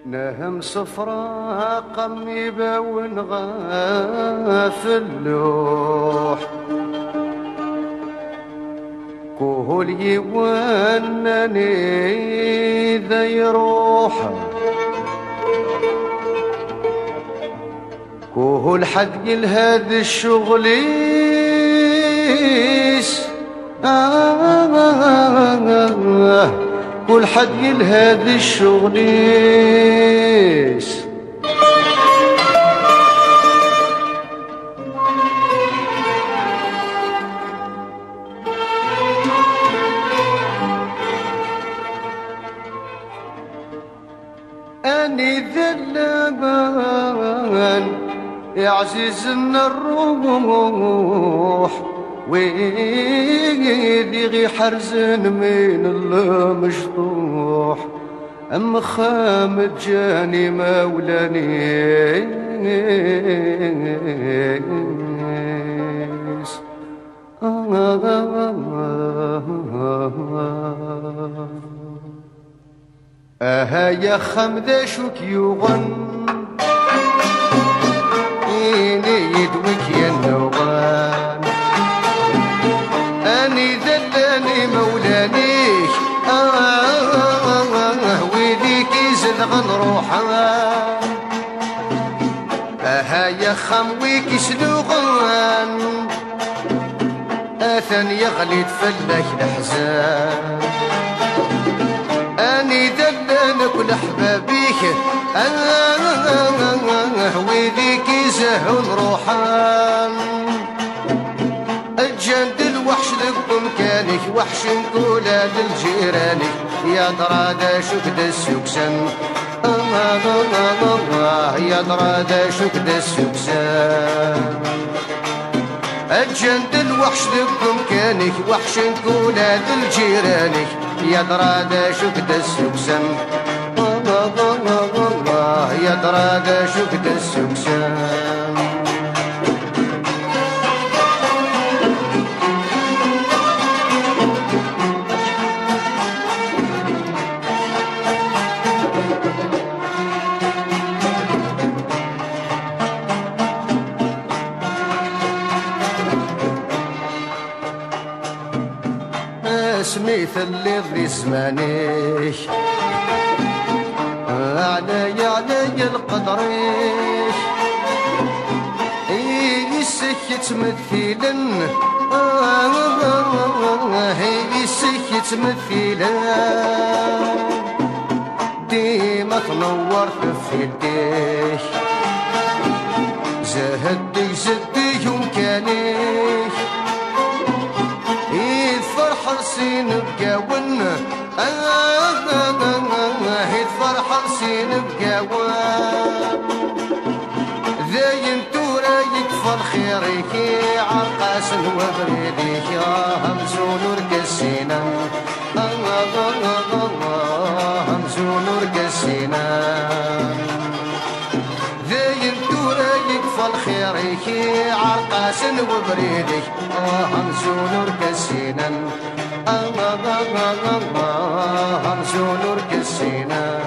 نهم صفرا قميبة ونغاف اللوح كهول يوانني ذا يروح كهول حد هذا الشغليس كل حد هذا الشغليس أني ذلمان يا عزيز الروح ويدي غي حرزن من المشطوح أم خامد جاني مولانيس يا خمدة شوك يغن يدوك يا النوغان أني ذلاني مولانيك ويديك يزلغن روحان يا خمويك يسلوغان أثن يغلي تفلك الأحزان أني ذلانك ولحبابيك ويديك يزهون روحان الجند الوحش لك بمكانك وحش نقولا للجيرانك يا درادا شوك دسوكسن يا درادا شوك دسوكسن الجند الوحش لك بمكانك وحش نقولا للجيرانك يا درادا شوك دسوكسن يا درادا شوك دسوكسن سميث اللي ضري زمانيك علي القدريك يسك تمثيلا يسك تمثيلا ديما تنور في يديك زهدي زدي يمكانيك فرحة سين بقاون هيد فرحة سين بقاون ذاين تورا يكفر خيرك عرقاس وبريدك يا همزون ورقسينا همزون ورقسينا ذاين تورا يكفر خيرك عرقاس وبريدك همزون ورقسينا همزون ورقسينا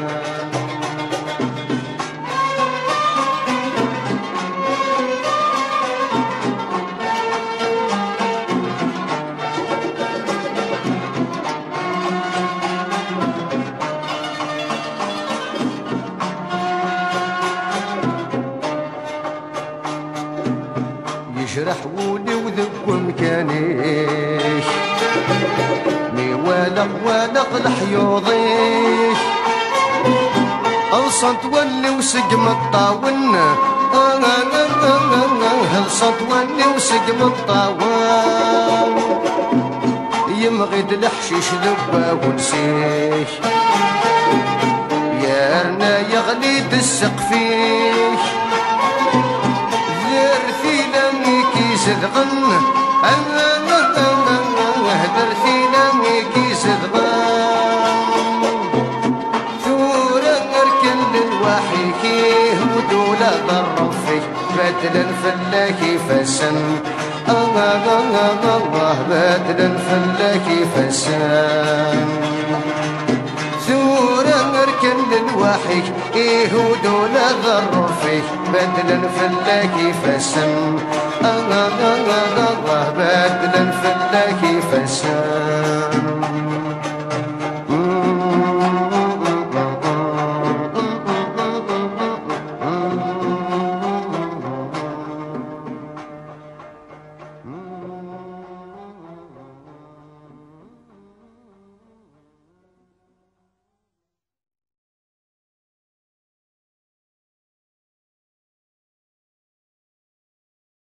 يجرح ولي وذب مكانيك مي والق لحيوضيك الصنت ولي وسقم الطاون الصنت ولي وسقم الطاون يمغد الحشيش ذبا ونسيك يارنا يغلي دسق فيك زدغن هدر فينا ميكي زدغن ثورا نركن للوحيكي ودولا ضرفي بدلا فلاكي فسن بدلا فلاكي فسن ثورا نركن للوحيكي وحيك يهودون ضروا فيك بدلا فلاكي فسن الله بدلا فلاكي فسن